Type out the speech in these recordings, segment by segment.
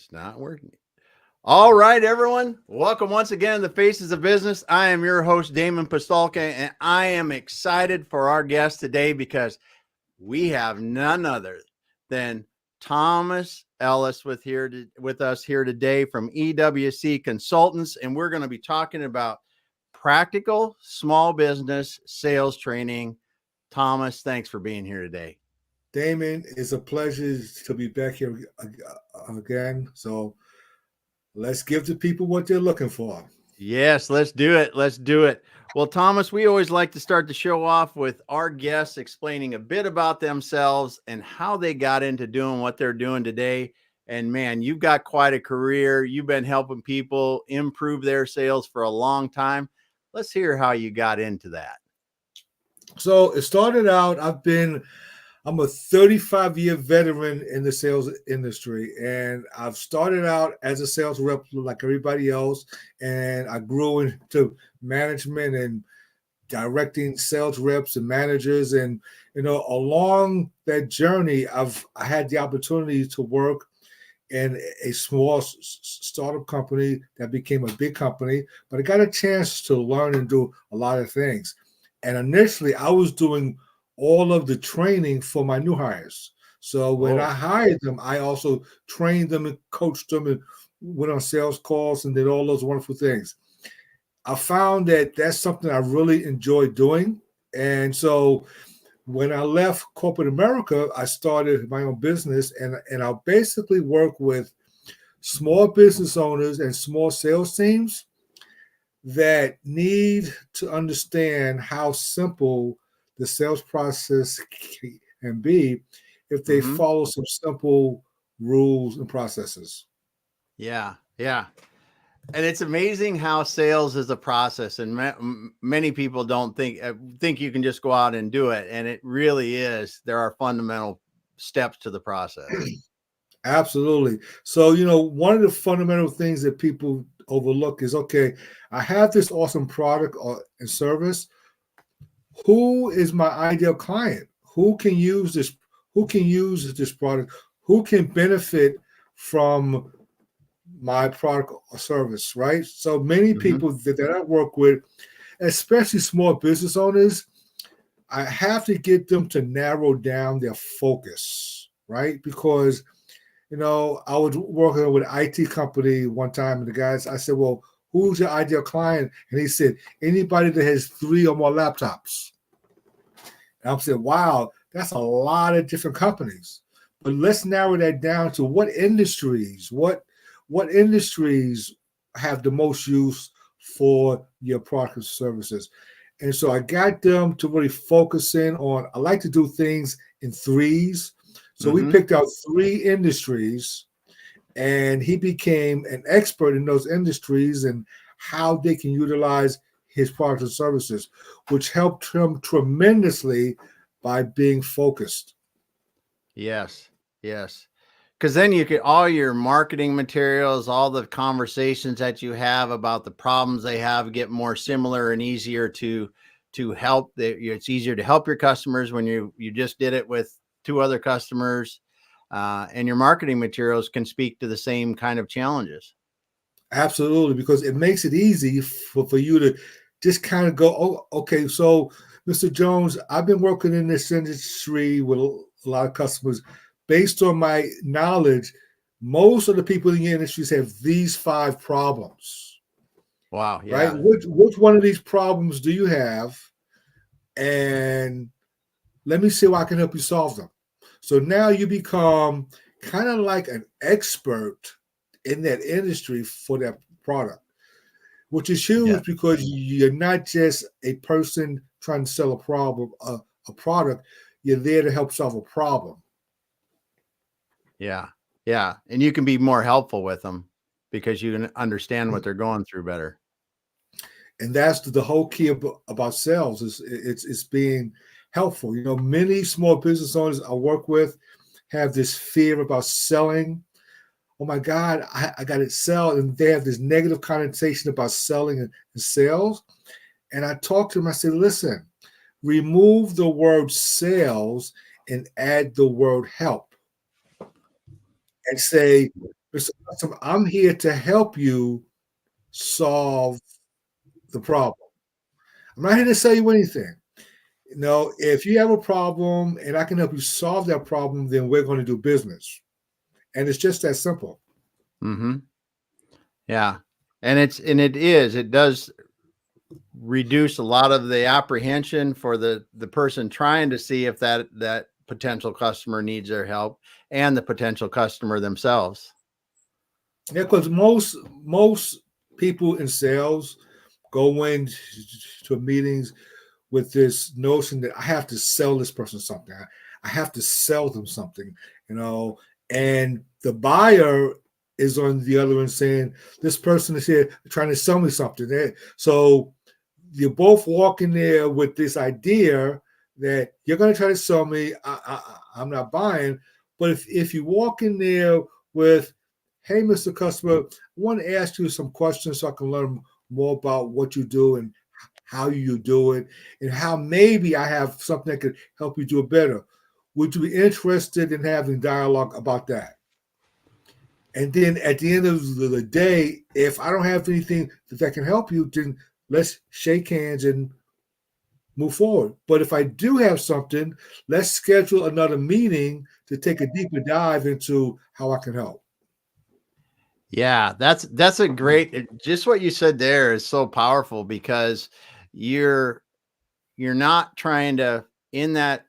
It's not working. All right, everyone. Welcome once again to the Faces of Business. I am your host, Damon Pistolka, and I am excited for our guest today because we have none other than Thomas Ellis with us here today from EWC Consultants, and we're going to be talking about practical small business sales training. Thomas, thanks for being here today. Damon, it's a pleasure to be back here again. So let's give the people what they're looking for. Yes, let's do it. Let's do it. Well, Thomas, we always like to start the show off with our guests explaining a bit about themselves and how they got into doing what they're doing today. And man, you've got quite a career. You've been helping people improve their sales for a long time. Let's hear how you got into that. So it started out, I'm a 35-year veteran in the sales industry, and I've started out as a sales rep like everybody else, and I grew into management and directing sales reps and managers. And along that journey, I had the opportunity to work in a small startup company that became a big company, but I got a chance to learn and do a lot of things. And initially, I was doing all of the training for my new hires. So when I hired them, I also trained them and coached them and went on sales calls and did all those wonderful things. I found that that's something I really enjoy doing. And so when I left corporate America, I started my own business, and I basically work with small business owners and small sales teams that need to understand how simple the sales process can be if they follow some simple rules and processes. Yeah. Yeah. And it's amazing how sales is a process, and many people don't think you can just go out and do it. And it really is. There are fundamental steps to the process. Absolutely. So, one of the fundamental things that people overlook is, okay, I have this awesome product and service. Who is my ideal client? Who can use this? Who can use this product? Who can benefit from my product or service, right? So many people that I work with, especially small business owners, I have to get them to narrow down their focus, right? Because, I was working with an IT company one time, and the guys, I said, well, who's your ideal client? And he said, anybody that has 3 or more laptops. And I said, wow, that's a lot of different companies. But let's narrow that down to what industries have the most use for your product and services. And so I got them to really focus in on, I like to do things in threes. So we picked out 3 industries, and he became an expert in those industries and how they can utilize his products and services, which helped him tremendously by being focused. Yes. Yes. Because then you get all your marketing materials, all the conversations that you have about the problems they have get more similar and easier to help. It's easier to help your customers when you just did it with 2 other customers, and your marketing materials can speak to the same kind of challenges. Absolutely, because it makes it easy for you to just kind of go, oh, okay, so Mr. Jones, I've been working in this industry with a lot of customers. Based on my knowledge, most of the people in the industries have these 5 problems. Wow. Yeah. Right? Which one of these problems do you have? And let me see how I can help you solve them. So now you become kind of like an expert in that industry for that product, which is huge because you're not just a person trying to sell a product. You're there to help solve a problem. Yeah. Yeah. And you can be more helpful with them because you can understand what they're going through better. And that's the whole key about sales is it's being helpful. Many small business owners I work with have this fear about selling. Oh my God, I got to sell. And they have this negative connotation about selling and sales. And I talk to them, I say, listen, remove the word sales and add the word help. And say, Mr. Customer, I'm here to help you solve the problem. I'm not here to sell you anything. If you have a problem and I can help you solve that problem, then we're going to do business. And it's just that simple. Mm-hmm. Yeah. And it does reduce a lot of the apprehension for the person trying to see if that potential customer needs their help, and the potential customer themselves. Yeah, because most people in sales go into meetings with this notion that I have to sell this person something. I have to sell them something, and the buyer is on the other end saying, this person is here trying to sell me something. So you're both walking there with this idea that you're going to try to sell me. I'm not buying. But if you walk in there with, hey, Mr. Customer, I want to ask you some questions so I can learn more about what you do and how you do it, and how maybe I have something that could help you do it better. Would you be interested in having dialogue about that? And then at the end of the day, if I don't have anything that can help you, then let's shake hands and move forward. But if I do have something, let's schedule another meeting to take a deeper dive into how I can help. Yeah, that's a great, just what you said there is so powerful, because you're not trying to, in that,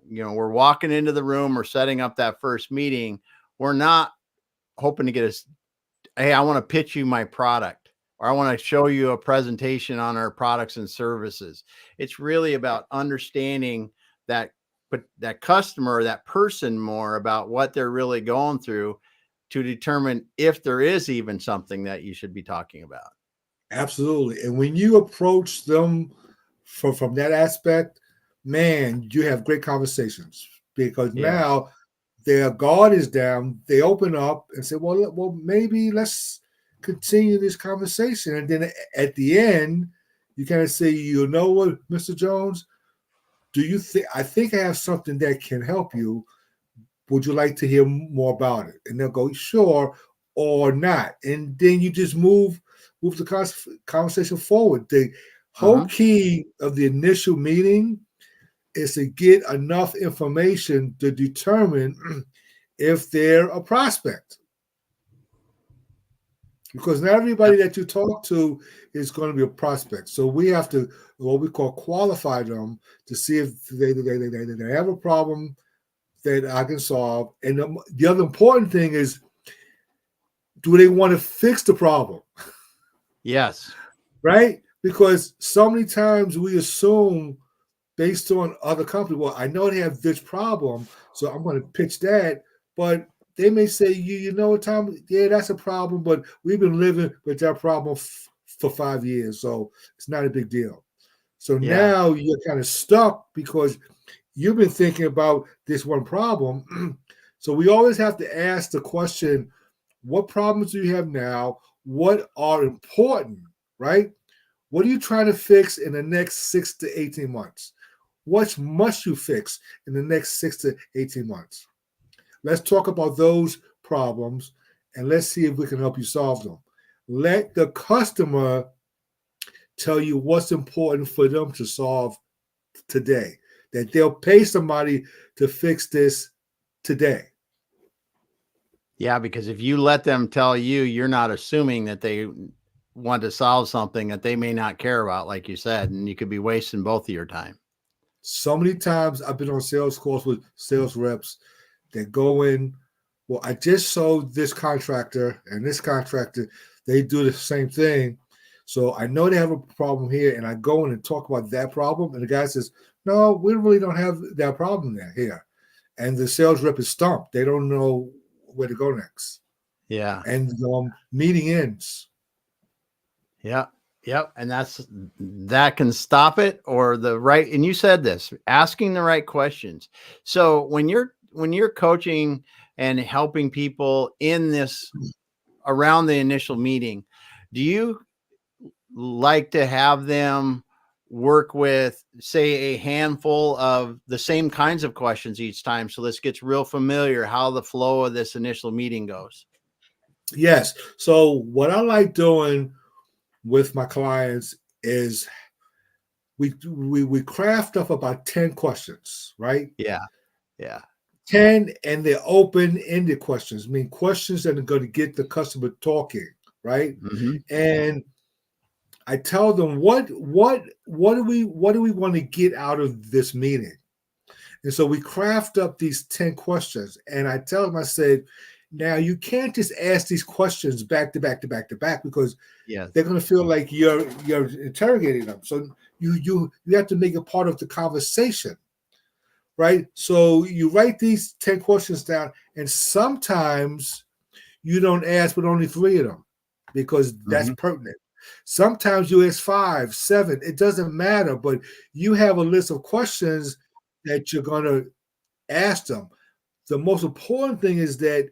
we're walking into the room or setting up that first meeting. We're not hoping to get us, hey, I want to pitch you my product, or I want to show you a presentation on our products and services. It's really about understanding that, but that customer, that person, more about what they're really going through, to determine if there is even something that you should be talking about. Absolutely. And when you approach them from that aspect, man, you have great conversations, because Yes. now their guard is down. They open up and say, well, maybe let's continue this conversation. And then at the end, you kind of say, you know what, Mr. Jones, do you think I think I have something that can help you? Would you like to hear more about it? And they'll go, sure, or not. And then you just move the conversation forward. The whole Uh-huh. key of the initial meeting is to get enough information to determine if they're a prospect. Because not everybody Yep. that you talk to is going to be a prospect. So we have to, what we call, qualify them to see if they have a problem that I can solve. And the other important thing is, do they want to fix the problem? Yes. Right? Because so many times we assume, based on other companies, well, I know they have this problem, so I'm going to pitch that. But they may say, you know, Tom, yeah, that's a problem, but we've been living with that problem for 5 years, so it's not a big deal. So Yeah. now you're kind of stuck because you've been thinking about this one problem. So we always have to ask the question, what problems do you have now? What are important, right? What are you trying to fix in the next 6 to 18 months? What must you fix in the next 6 to 18 months? Let's talk about those problems and let's see if we can help you solve them. Let the customer tell you what's important for them to solve today, that they'll pay somebody to fix this today. Yeah, because if you let them tell you, you're not assuming that they want to solve something that they may not care about, like you said, and you could be wasting both of your time. So many times I've been on sales calls with sales reps that go in, well, I just sold this contractor and this contractor, they do the same thing. So I know they have a problem here, and I go in and talk about that problem. And the guy says, no, we really don't have that problem there here. And the sales rep is stumped. They don't know where to go next. Yeah. And meeting ends. Yeah. Yep. And that can stop it, or the right. And you said this, asking the right questions. So when you're coaching and helping people in this, around the initial meeting, do you like to have them work with, say, a handful of the same kinds of questions each time, so this gets real familiar, how the flow of this initial meeting goes? Yes. So what I like doing with my clients is we craft up about 10 questions, right? Yeah. Yeah. 10, and they're open-ended questions. I mean, questions that are going to get the customer talking, right? Hmm. And I tell them what do we want to get out of this meeting? And so we craft up these 10 questions. And I tell them, I said, now you can't just ask these questions back to back to back to back because Yes. they're going to feel like you're interrogating them. So you have to make it part of the conversation, right? So you write these 10 questions down, and sometimes you don't ask but only 3 of them because that's Hmm. pertinent. Sometimes you ask 5, 7, it doesn't matter, but you have a list of questions that you're going to ask them. The most important thing is that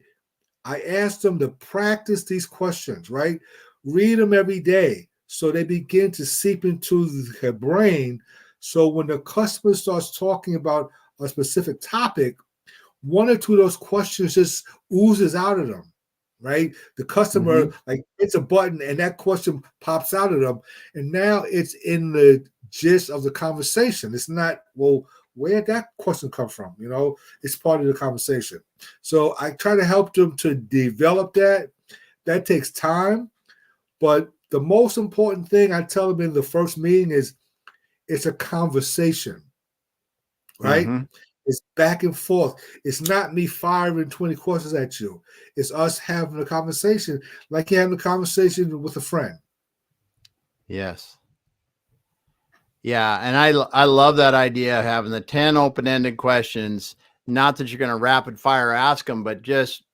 I ask them to practice these questions, right? Read them every day so they begin to seep into their brain. So when the customer starts talking about a specific topic, 1 or 2 of those questions just oozes out of them, right? The customer Hmm. like hits a button and that question pops out of them, and now it's in the gist of the conversation. It's not, well, where'd that question come from? It's part of the conversation. So I try to help them to develop that. That takes time, but the most important thing I tell them in the first meeting is it's a conversation, right? Hmm. It's back and forth. It's not me firing 20 questions at you. It's us having a conversation like you're having a conversation with a friend. Yes. Yeah, and I love that idea of having the 10 open-ended questions. Not that you're going to rapid fire ask them, but just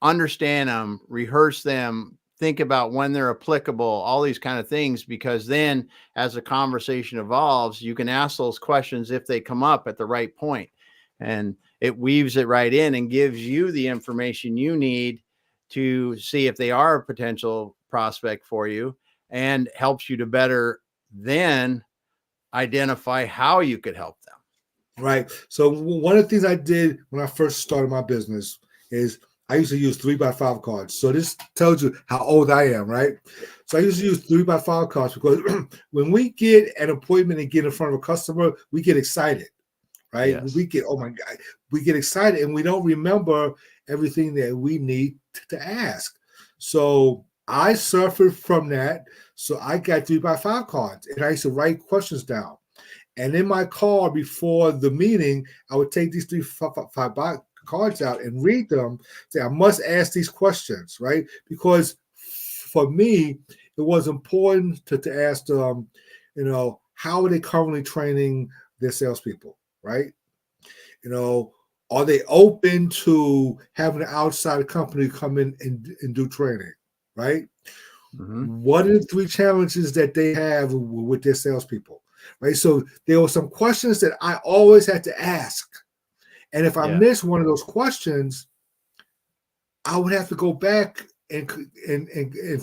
understand them, rehearse them, think about when they're applicable, all these kind of things, because then as the conversation evolves, you can ask those questions if they come up at the right point. And it weaves it right in and gives you the information you need to see if they are a potential prospect for you, and helps you to better then identify how you could help them. Right. So one of the things I did when I first started my business is I used to use 3x5 cards. So this tells you how old I am, right? So I used to use 3x5 cards because when we get an appointment and get in front of a customer, we get excited, right? Yes. We get, oh my God, we get excited and we don't remember everything that we need to ask. So I suffered from that. So I got 3x5 cards and I used to write questions down. And in my car before the meeting, I would take these 3x5 cards out and read them. Say, I must ask these questions, right? Because for me, it was important to ask them, how are they currently training their salespeople, right? You know, are they open to having an outside company come in and do training, right? Hmm. What are the 3 challenges that they have with their salespeople, right? So there were some questions that I always had to ask. And if I Yeah. missed one of those questions, I would have to go back and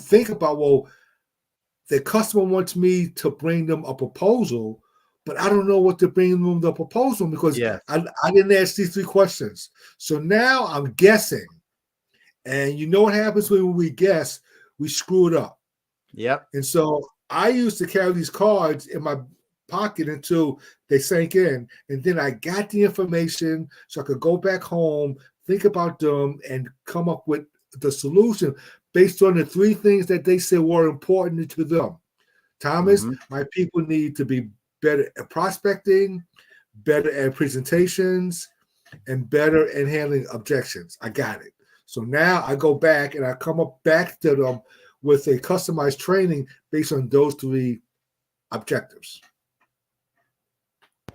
think about, well, the customer wants me to bring them a proposal, but I don't know what to bring them the proposal because Yes. I didn't ask these 3 questions. So now I'm guessing. And you know what happens when we guess? We screw it up. Yep. And so I used to carry these cards in my pocket until they sank in. And then I got the information so I could go back home, think about them, and come up with the solution based on the 3 things that they said were important to them. Thomas, Hmm. my people need to be better at prospecting, better at presentations, and better at handling objections. I got it. So now I go back and I come up back to them with a customized training based on those 3 objectives.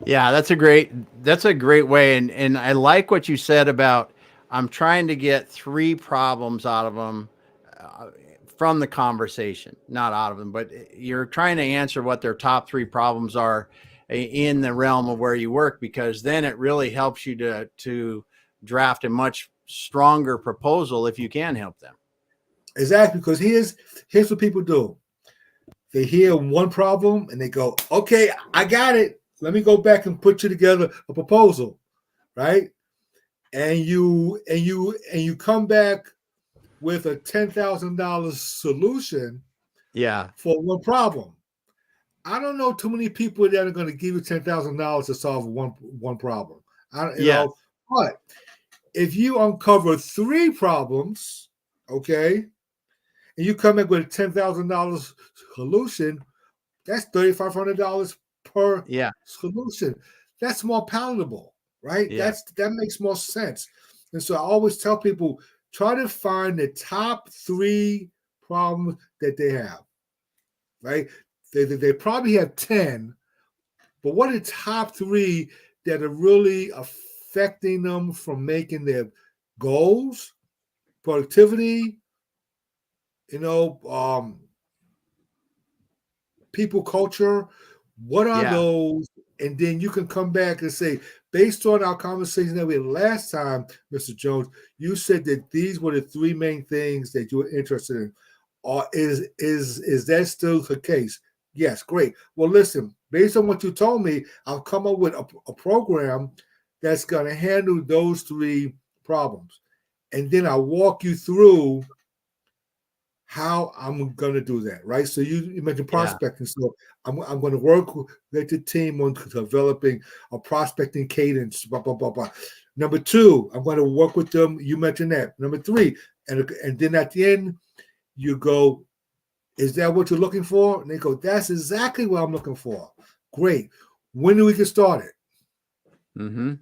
Yeah, that's a great way. And I like what you said about I'm trying to get 3 problems out of them, uh, from the conversation, not out of them, but you're trying to answer what their top 3 problems are in the realm of where you work, because then it really helps you to draft a much stronger proposal if you can help them. Exactly, because here's what people do. They hear one problem and they go, okay, I got it. Let me go back and put you together a proposal, right? And you come back with a $10,000 solution Yeah. for one problem. I don't know too many people that are going to give you $10,000 to solve one problem. Yes. But if you uncover 3 problems, okay, and you come in with a $10,000 solution, that's $3,500 per solution. That's more palatable, right? Yeah. That makes more sense. And so I always tell people, try to find the top 3 problems that they have, right? They probably have 10, but what are the top 3 that are really affecting them from making their goals, productivity, people culture? What are those? And then you can come back and say, based on our conversation that we had last time, Mr. Jones, you said that these were the 3 main things that you were interested in. Is that still the case? Yes, great. Well, listen, based on what you told me, I'll come up with a program that's going to handle those 3 problems. And then I'll walk you through how I'm going to do that, right? So you mentioned prospecting. So I'm going to work with the team on developing a prospecting cadence, blah, blah, blah, blah. Number 2, I'm going to work with them. You mentioned that. Number 3, and then at the end, you go, is that what you're looking for? And they go, that's exactly what I'm looking for. Great. When do we get started? Mm-hmm.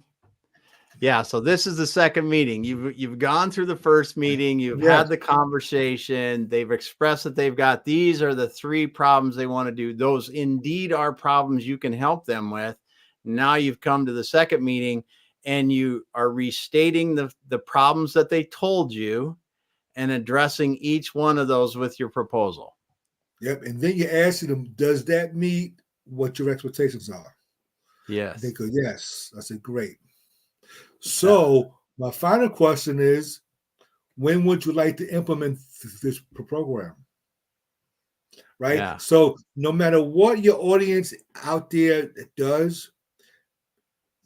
Yeah, so this is the second meeting. You've gone through the first meeting. You've had the conversation. They've expressed that they've got these are the 3 problems they want to do. Those indeed are problems you can help them with. Now you've come to the second meeting and you are restating the problems that they told you and addressing each one of those with your proposal. Yep, and then you're asking them, does that meet what your expectations are? Yes. They go, yes. I said, great. So my final question is, when would you like to implement this program? Right? Yeah. So no matter what your audience out there does,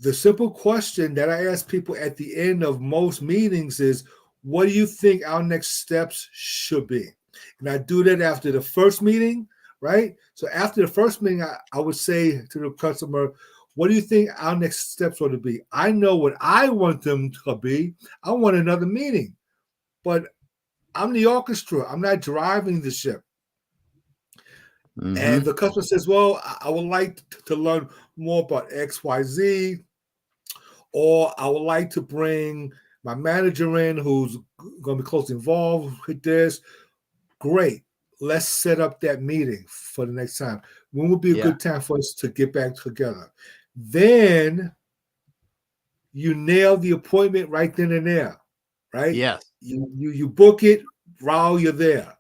the simple question that I ask people at the end of most meetings is, what do you think our next steps should be? And I do that after the first meeting, right? So after the first meeting, I would say to the customer, what do you think our next steps ought to be? I know what I want them to be. I want another meeting, but I'm the orchestra. I'm not driving the ship. Mm-hmm. And the customer says, well, I would like to learn more about X, Y, Z, or I would like to bring my manager in who's going to be closely involved with this. Great. Let's set up that meeting for the next time. When would be a good time for us to get back together? Then you nail the appointment right then and there, right? Yes. You book it while you're there.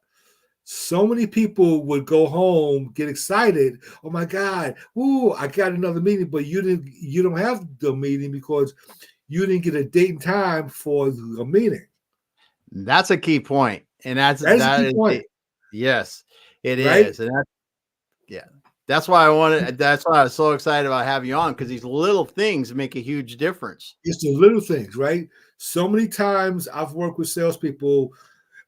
So many people would go home, get excited. Oh my God, ooh, I got another meeting, but you don't have the meeting because you didn't get a date and time for the meeting. That's a key point. And that is a key point. Yes, it is. And that's why that's why I was so excited about having you on, because these little things make a huge difference. It's the little things, right? So many times I've worked with salespeople.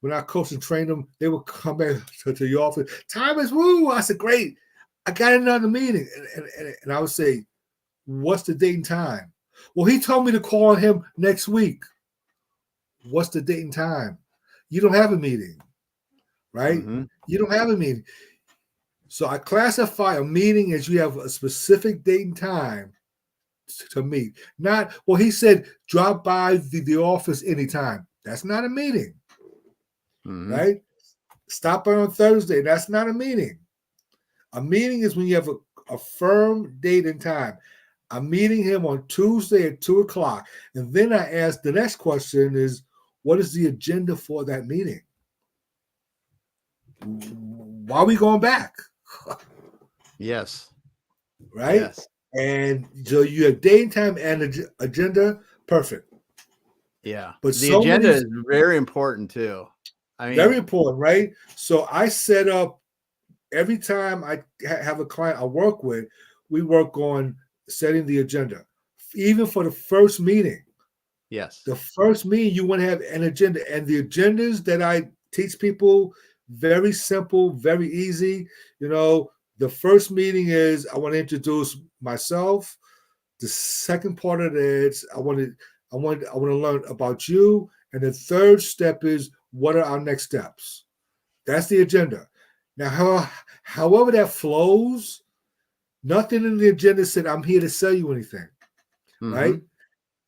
When I coach and train them, they would come back to the office. Time is woo. I said, great. I got another meeting. And I would say, what's the date and time? Well, he told me to call him next week. What's the date and time? You don't have a meeting, right? Mm-hmm. You don't have a meeting. So I classify a meeting as you have a specific date and time to meet. Not, well, he said, drop by the office anytime. That's not a meeting. Mm-hmm. Right? Stop by on Thursday. That's not a meeting. A meeting is when you have a firm date and time. I'm meeting him on Tuesday at 2:00. And then I ask, the next question is, what is the agenda for that meeting? Why are we going back? Yes. Right? Yes. And so you have date and time and agenda. Perfect. Yeah. But the agenda is very important too. I mean, very important, right? So I set up every time I have a client I work with, we work on setting the agenda, even for the first meeting. Yes. The first meeting, you want to have an agenda. And the agendas that I teach people, very simple, very easy. The first meeting is I want to introduce myself. The second part of it is I want to learn about you. And the third step is what are our next steps? That's the agenda. Now, however that flows, nothing in the agenda said I'm here to sell you anything, right?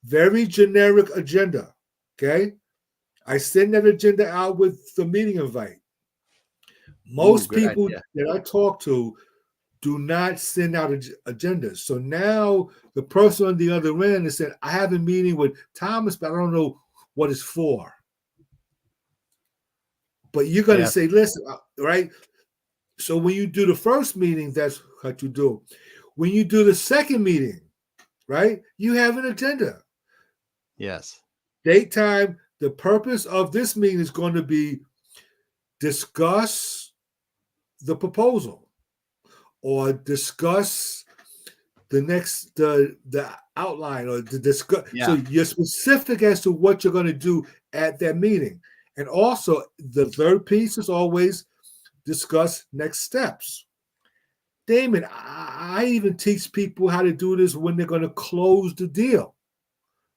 Very generic agenda. Okay. I send that agenda out with the meeting invite. Most Good people idea. that I talk to do not send out agendas. So now the person on the other end is saying, I have a meeting with Thomas, but I don't know what it's for. But you're going to say, listen, right? So when you do the first meeting, that's what you do. When you do the second meeting, right, you have an agenda. Yes. Date, time. The purpose of this meeting is going to be discuss the proposal or discuss the outline or the discuss. Yeah. So you're specific as to what you're going to do at that meeting. And also the third piece is always discuss next steps. Damon, I even teach people how to do this when they're going to close the deal,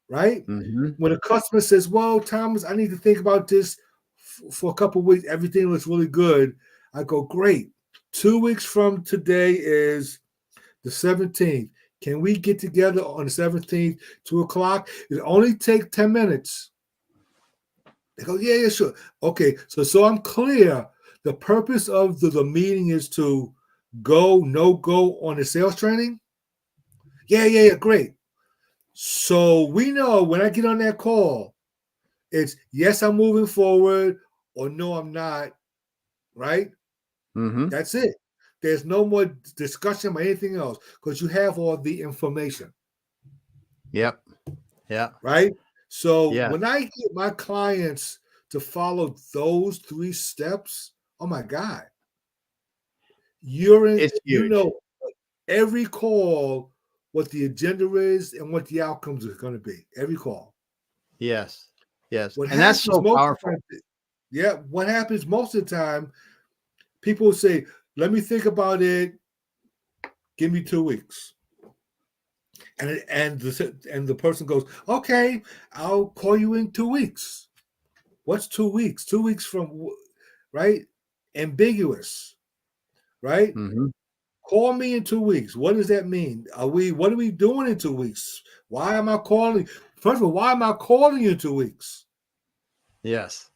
right? When a customer says, well, Thomas, I need to think about this for a couple of weeks. Everything looks really good. I go, great. 2 weeks from today is the 17th. Can we get together on the 17th, 2 o'clock? It only take 10 minutes. They go, yeah, sure. Okay, so I'm clear. The purpose of the meeting is to no go on the sales training? Yeah, great. So we know when I get on that call, it's yes, I'm moving forward, or no, I'm not, right? That's it. There's no more discussion or anything else because you have all the information. Yep. Yeah. Right? So when I get my clients to follow those 3 steps, oh my God. It's huge. Every call what the agenda is and what the outcomes are going to be. Every call. Yes. What And that's happens so powerful. What happens most of the time, people say, let me think about it. Give me 2 weeks. And the person goes, okay, I'll call you in 2 weeks. What's 2 weeks? 2 weeks from, right? Ambiguous, right? Call me in 2 weeks. What does that mean? What are we doing in 2 weeks? Why am I calling? First of all, why am I calling you in 2 weeks? Yes.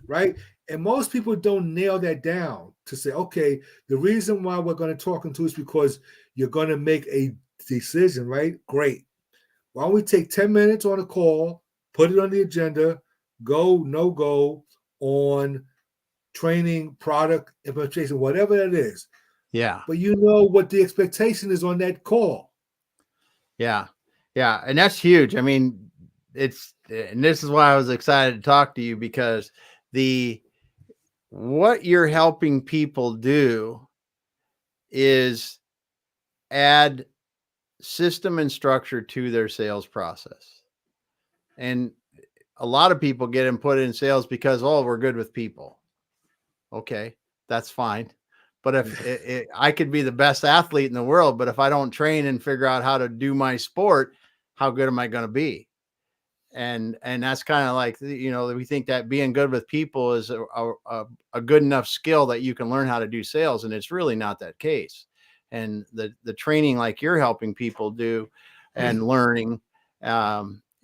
Right? And most people don't nail that down to say, okay, the reason why we're going to talk in 2 weeks is because you're going to make a decision, right? Great. Why don't we take 10 minutes on a call, put it on the agenda, go, no go on training, product, implementation, whatever that is. Yeah. But you know what the expectation is on that call. Yeah. Yeah. And that's huge. I mean, and this is why I was excited to talk to you, because what you're helping people do is add system and structure to their sales process. And a lot of people get and put in sales because, oh, we're good with people. Okay, that's fine. But if I could be the best athlete in the world, but if I don't train and figure out how to do my sport, how good am I going to be? And that's kind of like, we think that being good with people is a good enough skill that you can learn how to do sales. And it's really not that case. And the training like you're helping people do and learning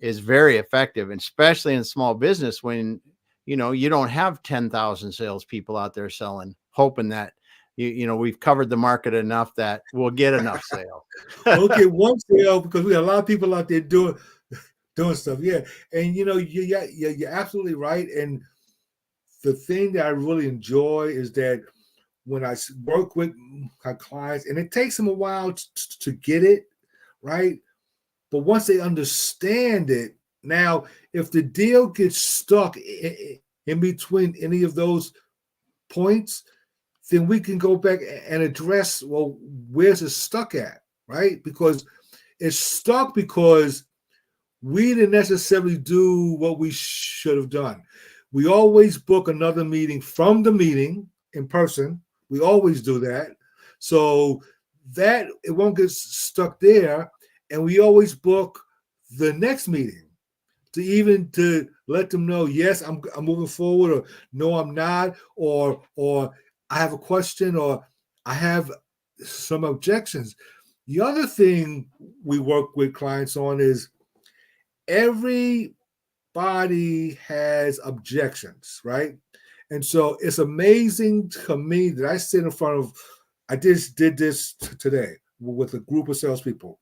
is very effective, and especially in small business when, you don't have 10,000 salespeople out there selling, hoping that, we've covered the market enough that we'll get enough sales. We'll get one sale because we got a lot of people out there doing stuff. Yeah. And you're absolutely right. And the thing that I really enjoy is that when I work with my clients, and it takes them a while to get it, right? But once they understand it, now, if the deal gets stuck in between any of those points, then we can go back and address, well, where's it stuck at, right? Because it's stuck because we didn't necessarily do what we should have done. We always book another meeting from the meeting in person. We always do that. So that it won't get stuck there. And we always book the next meeting to let them know, yes, I'm moving forward, or no, I'm not, or I have a question, or I have some objections. The other thing we work with clients on is everybody has objections, right? And so it's amazing to me that I sit in front of, I just did this today with a group of salespeople.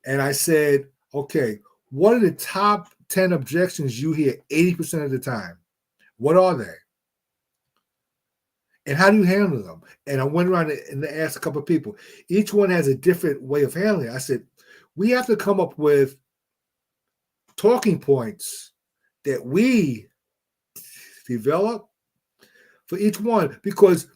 And I said, okay, what are the top 10 objections you hear 80% of the time? What are they? And how do you handle them? And I went around and asked a couple of people. Each one has a different way of handling it. I said, we have to come up with talking points that we develop for each one, because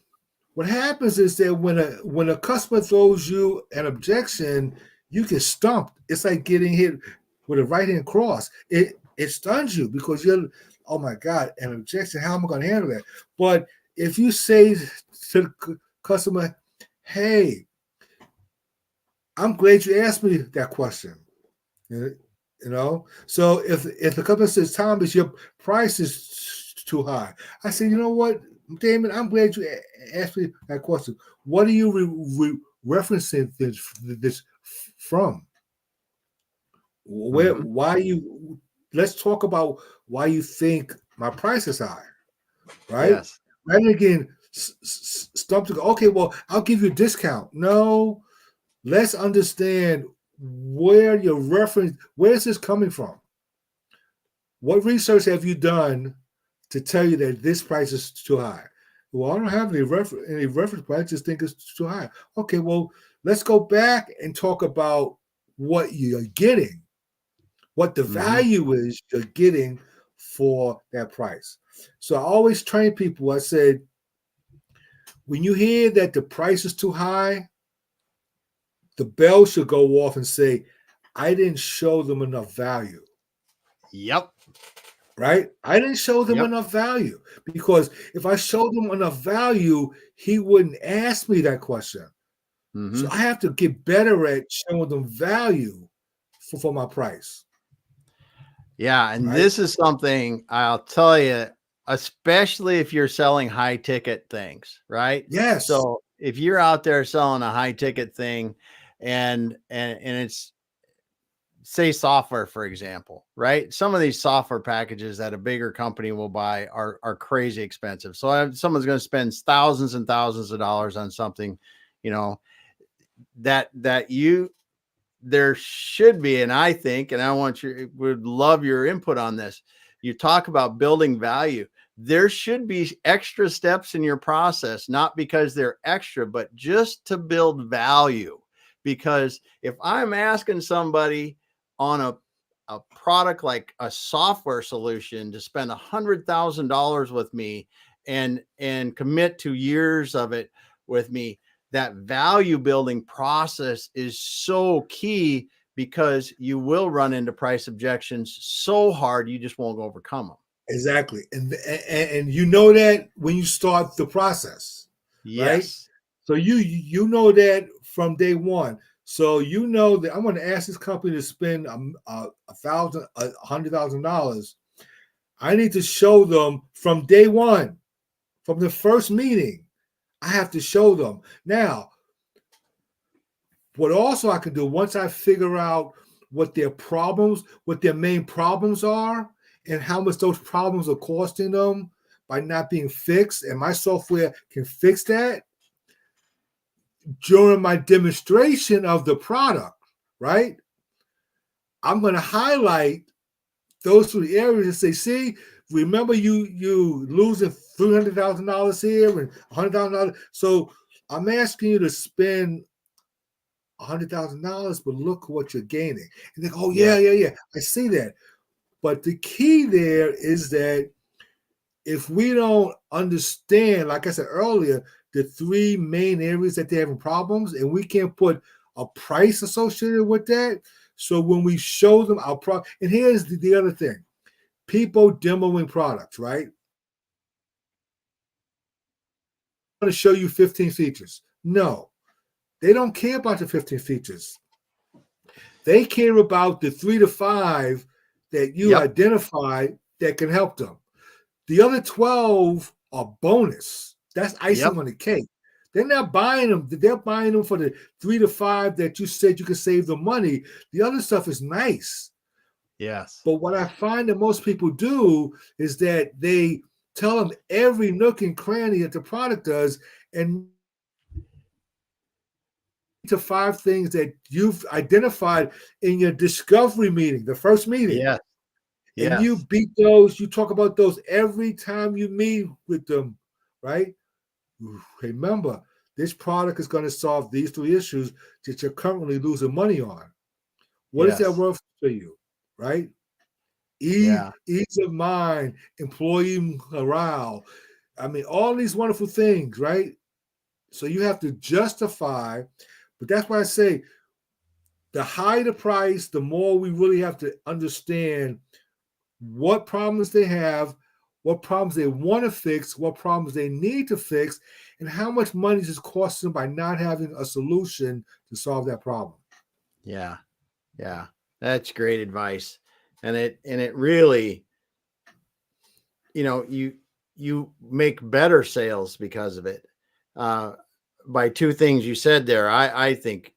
what happens is that when a customer throws you an objection, you get stumped. It's like getting hit with a right hand cross. It stuns you because you're, oh my God, an objection. How am I going to handle that? But if you say to the customer, hey, I'm glad you asked me that question. So if the customer says, Thomas, your price is too high, I say, you know what, Damon, I'm glad you asked me that question. What are you referencing this from? Why you? Let's talk about why you think my price is high, right? Yes. Rather than again, stump to go, okay, well, I'll give you a discount. No, let's understand where is this coming from? What research have you done to tell you that this price is too high? Well, I don't have any reference point. I just think it's too high. Okay, well, let's go back and talk about what you're getting, what the value is you're getting for that price. So I always train people. I said, when you hear that the price is too high, the bell should go off and say, I didn't show them enough value. Yep. Right? I didn't show them enough value, because if I showed them enough value, he wouldn't ask me that question. So I have to get better at showing them value for my price. Yeah. And this is something I'll tell you, especially if you're selling high ticket things, right? Yes. So if you're out there selling a high ticket thing and it's, say, software, for example, right? Some of these software packages that a bigger company will buy are crazy expensive. So if someone's going to spend thousands and thousands of dollars on something, there should be, and I think, and I would love your input on this. You talk about building value. There should be extra steps in your process, not because they're extra, but just to build value. Because if I'm asking somebody on a product like a software solution to spend $100,000 with me and commit to years of it with me, that value building process is so key, because you will run into price objections so hard you just won't overcome them. Exactly. And you know that when you start the process, right? Yes. So you know that from day one. So you know that I'm going to ask this company to spend $100,000. I need to show them from day one, from the first meeting. I have to show them. Now, what also I can do, once I figure out what their main problems are, and how much those problems are costing them by not being fixed, and my software can fix that, during my demonstration of the product, right? I'm going to highlight those three areas and say, see, remember you losing $300,000 here and $100,000. So I'm asking you to spend $100,000, but look what you're gaining. And they go, oh, yeah. I see that. But the key there is that if we don't understand, like I said earlier, the three main areas that they're having problems, and we can't put a price associated with that, So when we show them our product, and here's the other thing, people demoing products, right? I want to show you 15 features. No, they don't care about the 15 features. They care about the 3 to 5 that you identify that can help them. The other 12 are bonus. That's icing on the cake. They're not buying them. They're buying them for the 3 to 5 that you said you could save the money. The other stuff is nice. Yes. But what I find that most people do is that they tell them every nook and cranny that the product does, and to 5 things that you've identified in your discovery meeting, the first meeting. Yeah. And you beat those, you talk about those every time you meet with them, right? Remember, this product is going to solve these 3 issues that you're currently losing money on. What is that worth to you, right? Ease of mind, employee morale. I mean, all these wonderful things, right? So you have to justify, but that's why I say the higher the price, the more we really have to understand what problems they have, what problems they want to fix, what problems they need to fix, and how much money is costing them by not having a solution to solve that problem. Yeah. Yeah. That's great advice. And it really, you make better sales because of it. By 2 things you said there, I think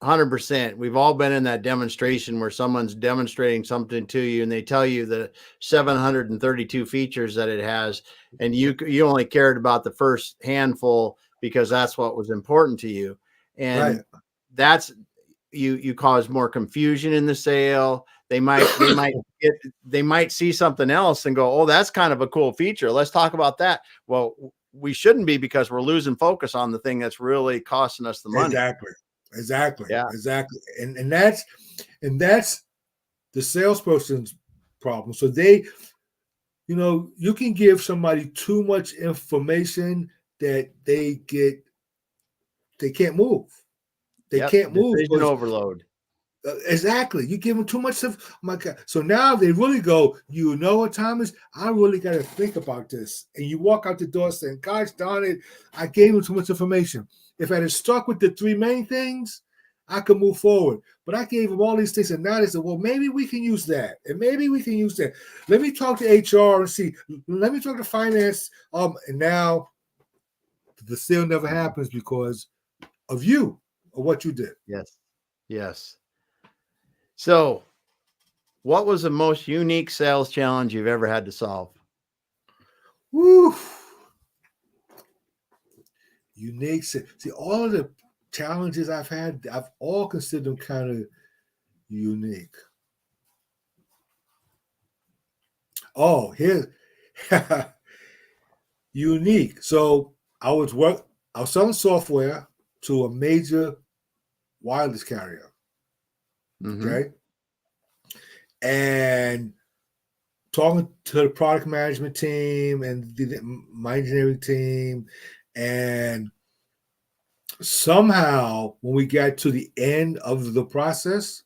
100%. We've all been in that demonstration where someone's demonstrating something to you and they tell you the 732 features that it has, and you only cared about the first handful because that's what was important to you. And that's you cause more confusion in the sale. They might see something else and go, oh, that's kind of a cool feature. Let's talk about that. Well, we shouldn't be, because we're losing focus on the thing that's really costing us the money. Exactly. And that's the salesperson's problem. So they, you can give somebody too much information that they can't move. They can't move. Decision overload. Exactly. You give them too much stuff. Oh my God. So now they really go, you know what, Thomas? I really got to think about this. And you walk out the door saying, gosh darn it, I gave him too much information. If I had stuck with the 3 main things, I could move forward. But I gave him all these things, and now they said, well, maybe we can use that. And maybe we can use that. Let me talk to HR and see. Let me talk to finance. And now the sale never happens because of you or what you did. Yes. So, what was the most unique sales challenge you've ever had to solve? Woo! Unique. See, all of the challenges I've had, I've all considered them kind of unique. Oh, here's unique. So I was selling software to a major wireless carrier. Okay. And talking to the product management team and my engineering team, and somehow when we got to the end of the process,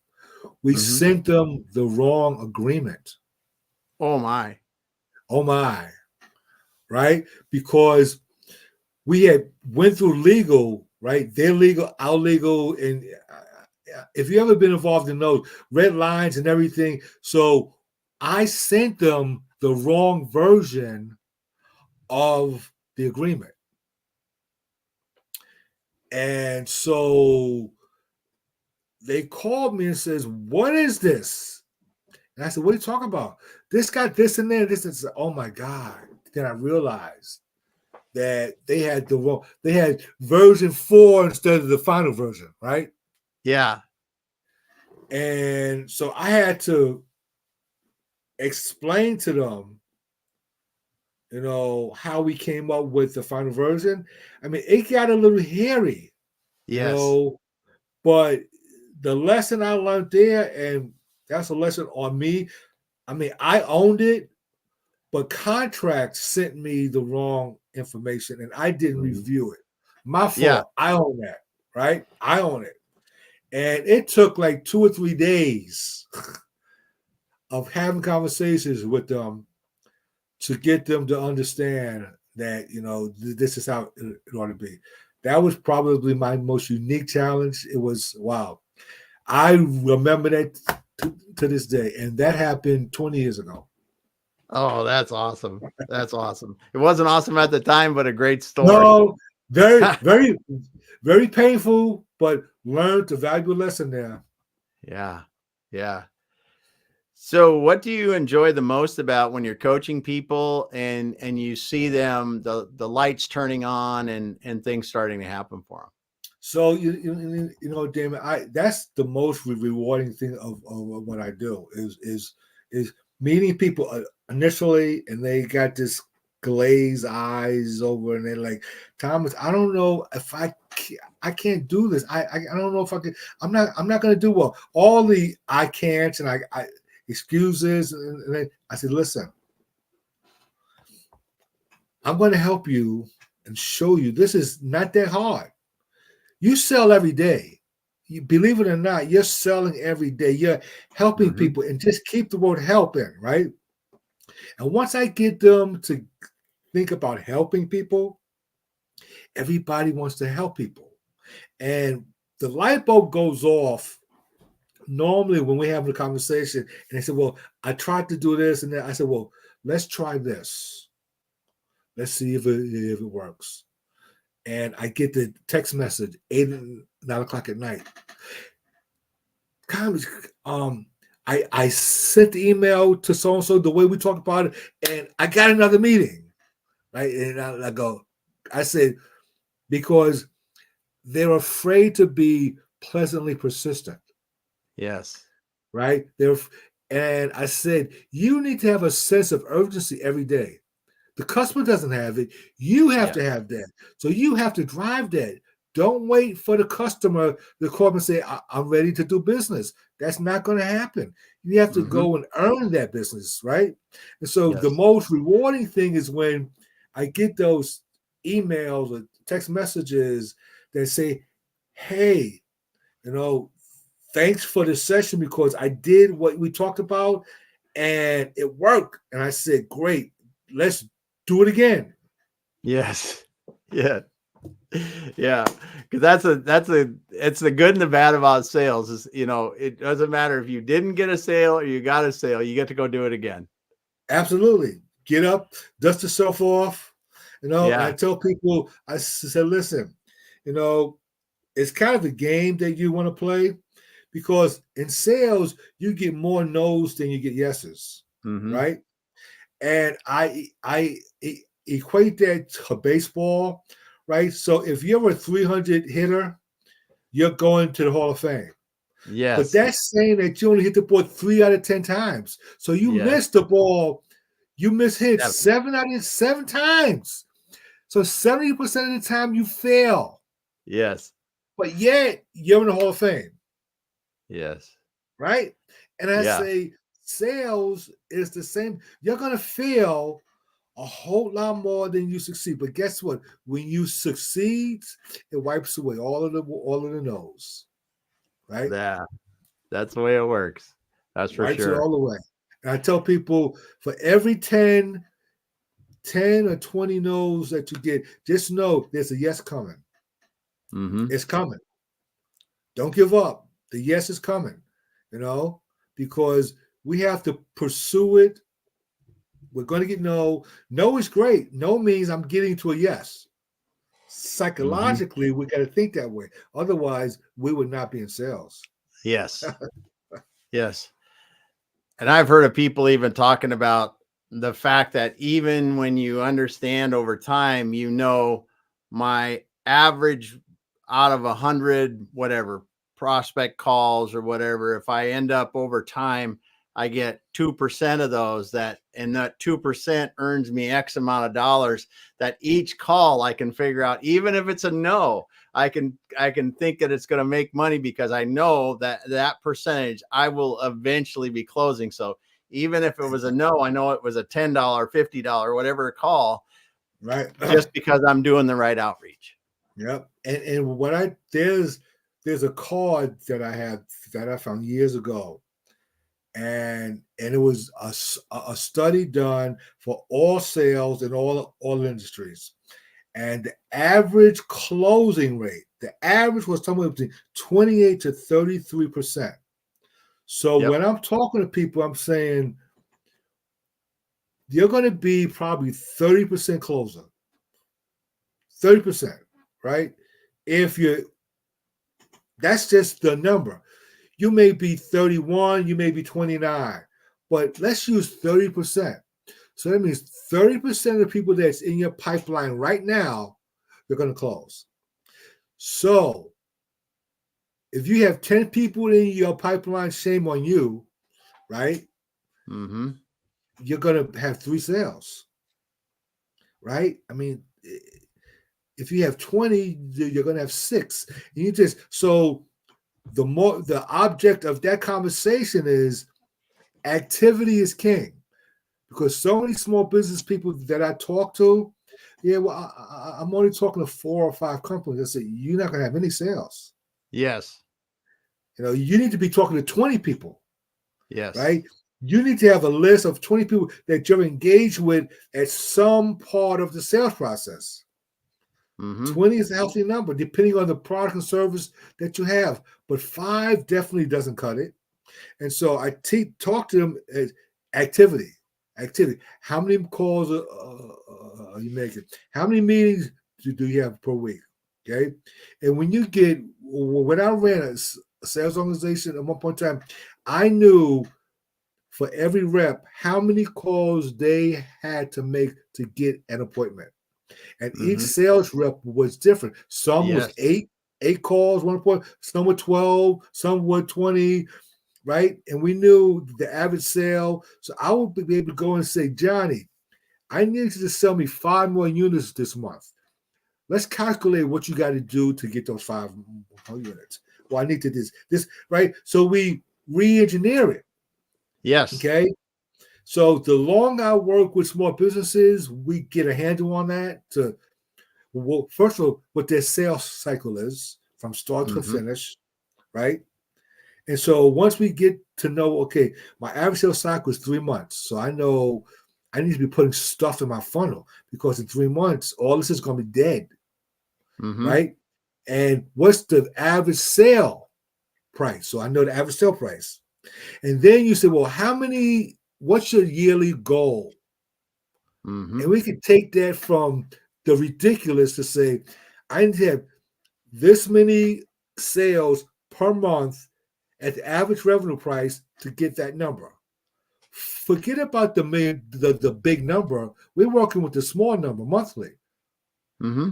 we sent them the wrong agreement. Oh my. Right? Because we had went through legal, right? Their legal, our legal, and if you ever been involved in those red lines and everything. So I sent them the wrong version of the agreement. And so they called me and says, what is this? And I said, what are you talking about? This got this in there, this and that. Oh my God. Then I realized that they had version 4 instead of the final version, right? Yeah. And so I had to explain to them, how we came up with the final version. I mean, it got a little hairy, but the lesson I learned there, and that's a lesson on me. I mean, I owned it, but contract sent me the wrong information and I didn't review it. My fault. I own that, right? I own it. And it took like 2 or 3 days of having conversations with them to get them to understand that, this is how it ought to be. That was probably my most unique challenge. It was, wow. I remember that to this day. And that happened 20 years ago. Oh, that's awesome. That's awesome. It wasn't awesome at the time, but a great story. No, very, very, very painful, but learned a valuable lesson there. Yeah. Yeah. So what do you enjoy the most about when you're coaching people and you see them, the lights turning on and things starting to happen for them? So Damon, that's the most rewarding thing of what I do is meeting people initially, and they got this glazed eyes over, and they're like, Thomas, I don't know if I can't do this. I don't know if I can. I'm not going to do well. All the I can't and I excuses, and I said, listen, I'm going to help you and show you this is not that hard. You sell every day. You believe it or not, you're selling every day. You're helping people, and just keep the word help in, right? And once I get them to think about helping people, everybody wants to help people. And the light bulb goes off normally when we have a conversation, and they say, well, I tried to do this, and then I said, well, let's try this. Let's see if it works. And I get the text message 8 and 9 o'clock at night. I sent the email to so and so the way we talked about it, and I got another meeting, right? And I said, because they're afraid to be pleasantly persistent. Yes. Right? And I said, you need to have a sense of urgency every day. The customer doesn't have it. You have to have that. So you have to drive that. Don't wait for the customer to call and say, I'm ready to do business. That's not going to happen. You have to go and earn that business, right? And so the most rewarding thing is when I get those emails or text messages that say, hey, thanks for the session because I did what we talked about and it worked. And I said, great, let's do it again. Yes. Yeah. Yeah. Because it's the good and the bad about sales is, it doesn't matter if you didn't get a sale or you got a sale, you get to go do it again. Absolutely. Get up, dust yourself off. And I tell people, I said, listen, it's kind of a game that you want to play because in sales, you get more no's than you get yeses, right? And I equate that to baseball, right? So if you're a 300 hitter, you're going to the Hall of Fame. Yes. But that's saying that you only hit the ball 3 out of 10 times. So you missed the ball. You mishit 7 out of 7 times. So 70% of the time you fail. Yes. But yet you're in the Hall of Fame. Yes. Right? And I say sales is the same. You're going to fail a whole lot more than you succeed. But guess what? When you succeed, it wipes away all of the no's. Right? Yeah. That's the way it works. That's for wipes sure. it all away. And I tell people for every 10 or 20 no's that you get, just know there's a yes coming. It's coming. Don't give up. The yes is coming, because we have to pursue it. We're going to get no. No is great. No means I'm getting to a yes. Psychologically, we got to think that way. Otherwise, we would not be in sales. Yes. Yes. And I've heard of people even talking about the fact that even when you understand over time, my average out of 100, whatever prospect calls or whatever, if I end up over time, I get 2% of those and that 2% earns me X amount of dollars, that each call I can figure out, even if it's a no, I can think that it's going to make money because I know that percentage I will eventually be closing. So even if it was a no, I know it was a $10, $50, whatever call, right? Just because I'm doing the right outreach. Yep. And there's there's a card that I have that I found years ago, and it was a study done for all sales in all industries, and the average closing rate, the average was somewhere between 28 to 33%. So Yep. when I'm talking to people, I'm saying you're going to be probably 30% closer, 30%, right? If you, that's just the number. You may be 31, you may be 29, but let's use 30%. So that means 30% of the people that's in your pipeline right now, you're going to close. So if you have 10 people in your pipeline, shame on you, right? Mm-hmm. You're going to have 3 sales, right? I mean, if you have 20, you're going to have 6. And you just, so the object of that conversation is activity is king. Because so many small business people that I talk to, yeah, well, I'm only talking to 4 or 5 companies. I say, you're not going to have any sales. Yes. You need to be talking to 20 people, Yes. right? You need to have a list of 20 people that you're engaged with at some part of the sales process. Mm-hmm. 20 is a healthy number, depending on the product and service that you have. But 5 definitely doesn't cut it. And so I talk to them as activity. How many calls are you making? How many meetings do you have per week? Okay. And when I ran a sales organization at one point in time, I knew for every rep how many calls they had to make to get an appointment. And each Mm-hmm. sales rep was different. Some was Yes. eight calls, 1 point, some were 12, some were 20, right? And we knew the average sale. So I would be able to go and say, Johnny, I need you to sell me 5 more units this month. Let's calculate what you got to do to get those 5 more units. Well, I need to this, right? So we re-engineer it. Yes. Okay. So the longer I work with small businesses, we get a handle on that well, first of all, what their sales cycle is from start to Mm-hmm. finish, right? And so once we get to know, okay, my average sales cycle is 3 months. So I know I need to be putting stuff in my funnel because in 3 months, all this is going to be dead, Mm-hmm. right? And what's the average sale price? So I know the average sale price. And then you say, well, what's your yearly goal? Mm-hmm. And we can take that from the ridiculous to say, I need to have this many sales per month at the average revenue price to get that number. Forget about the big number. We're working with the small number monthly. Mm-hmm.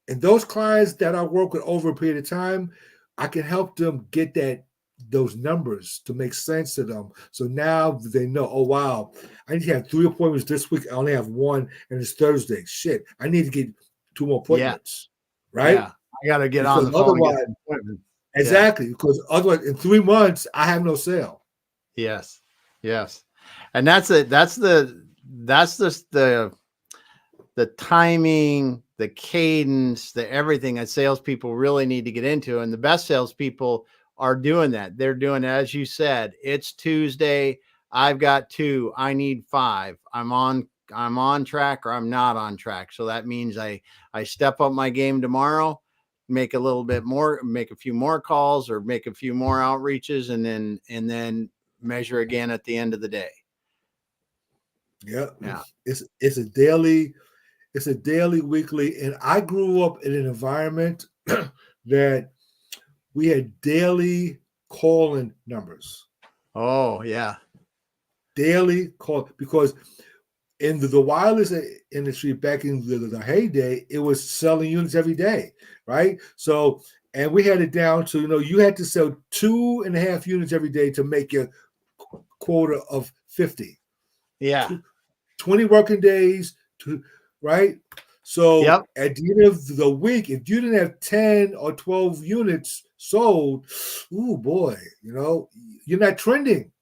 And those clients that I work with over a period of time, I can help them get those numbers to make sense to them. So now they know, oh wow, I need to have 3 appointments this week. I only have 1, and it's Thursday. Shit, I need to get 2 more Yeah. appointments, right? Yeah. I got to get on Because the phone and get otherwise, an appointment. exactly. Because otherwise, in 3 months, I have no sale. Yes. Yes. And that's it. That's the timing, the cadence, the everything that salespeople really need to get into. And the best salespeople are doing that. They're doing, as you said, it's Tuesday. I've got 2. I need 5. I'm on track or I'm not on track. So that means I step up my game tomorrow, make a little bit more, make a few more calls or make a few more outreaches, and then measure again at the end of the day. Yeah. Yeah. It's a daily, weekly. And I grew up in an environment that we had daily calling numbers. Oh, yeah. Daily call, because in the wireless industry back in the heyday, it was selling units every day, right? So, and we had it down to, you had to sell 2.5 units every day to make your quota of 50. Yeah. 20 working days, right? So Yep. at the end of the week, if you didn't have 10 or 12 units sold, ooh boy, you're not trending,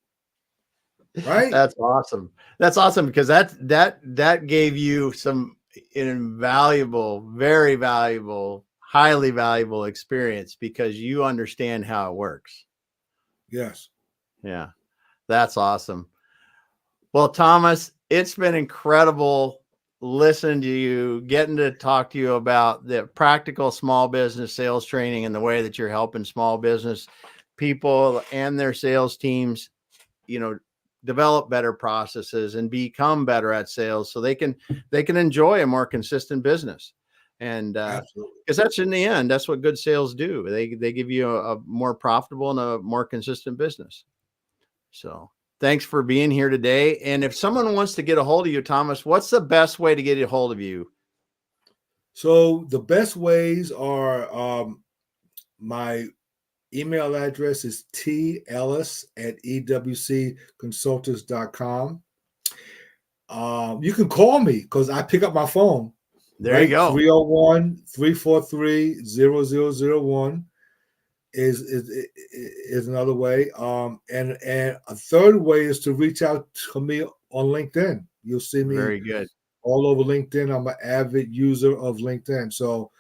right? That's awesome. That's awesome because that gave you some invaluable, very valuable highly valuable experience because you understand how it works. Yes. Yeah, that's awesome. Well, Thomas, it's been incredible listening to you, getting to talk to you about the practical small business sales training and the way that you're helping small business people and their sales teams, develop better processes and become better at sales so they can enjoy a more consistent business. And Absolutely. because that's in the end, that's what good sales do. They give you a more profitable and a more consistent business. So thanks for being here today. And if someone wants to get a hold of you, Thomas, what's the best way to get a hold of you? So the best ways are my email address is tellis@ewcconsultants.com. You can call me because I pick up my phone. There you Right, go. 301-343-0001 is another way. And a third way is to reach out to me on LinkedIn. You'll see me Very good. all over LinkedIn. I'm an avid user of LinkedIn. So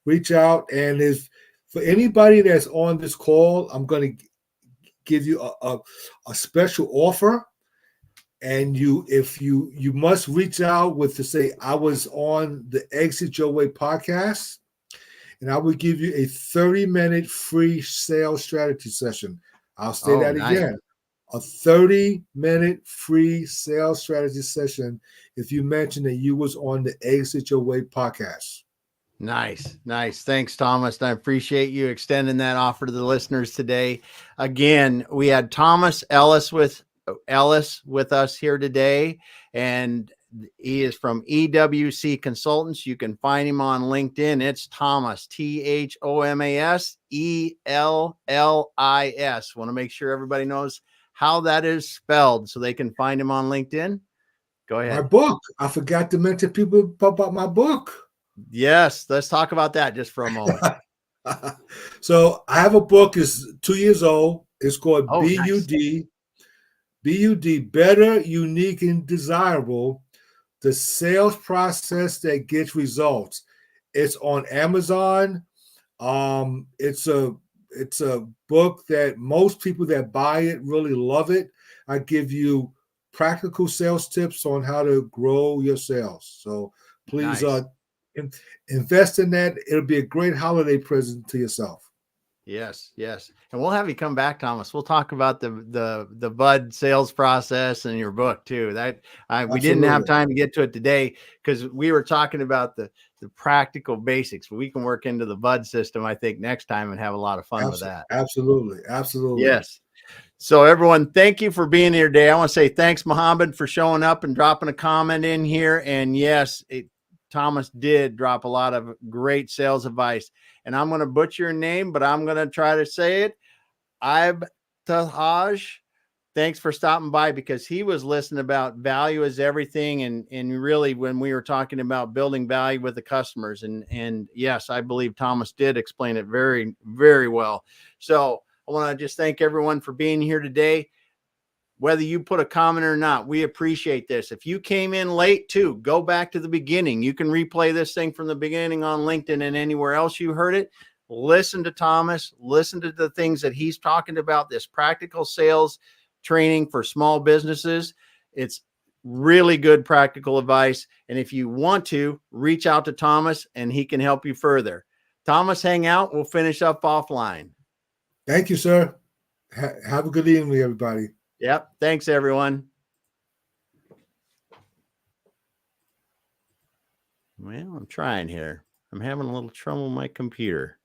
reach out. And if for anybody that's on this call, I'm going to give you a special offer. And if you must reach out with to say, I was on the Exit Your Way podcast, and I will give you a 30-minute free sales strategy session. I'll say that Nice. again. A 30-minute free sales strategy session if you mention that you was on the Exit Your Way podcast. Nice. Thanks, Thomas. I appreciate you extending that offer to the listeners today. Again, we had Thomas Ellis with us here today, and he is from EWC Consultants. You can find him on LinkedIn. It's Thomas, THOMAS ELLIS. Want to make sure everybody knows how that is spelled so they can find him on LinkedIn. Go ahead. My book. I forgot to mention people about my book. Yes, let's talk about that just for a moment. So I have a book. It's 2 years old. It's called B.U.D. Nice. B.U.D. Better, Unique, and Desirable. The sales process that gets results. It's on Amazon. It's a book that most people that buy it really love it. I give you practical sales tips on how to grow your sales. So please Nice. invest in that. It'll be a great holiday present to yourself. Yes. And we'll have you come back, Thomas. We'll talk about the B.U.D sales process and your book too. We didn't have time to get to it today because we were talking about the practical basics. We can work into the B.U.D system, I think, next time and have a lot of fun with that. Absolutely. Yes. So everyone, thank you for being here today. I want to say thanks, Mohammed, for showing up and dropping a comment in here. And yes, Thomas did drop a lot of great sales advice. And I'm going to butcher your name, but I'm going to try to say it. Ibtahaj, thanks for stopping by because he was listening about value is everything. And really, when we were talking about building value with the customers, and yes, I believe Thomas did explain it very, very well. So I want to just thank everyone for being here today. Whether you put a comment or not, we appreciate this. If you came in late too, go back to the beginning. You can replay this thing from the beginning on LinkedIn and anywhere else you heard it. Listen to Thomas, listen to the things that he's talking about, this practical sales training for small businesses. It's really good practical advice. And if you want to, reach out to Thomas and he can help you further. Thomas, hang out. We'll finish up offline. Thank you, sir. Have a good evening, everybody. Yep. Thanks, everyone. Well, I'm trying here. I'm having a little trouble with my computer.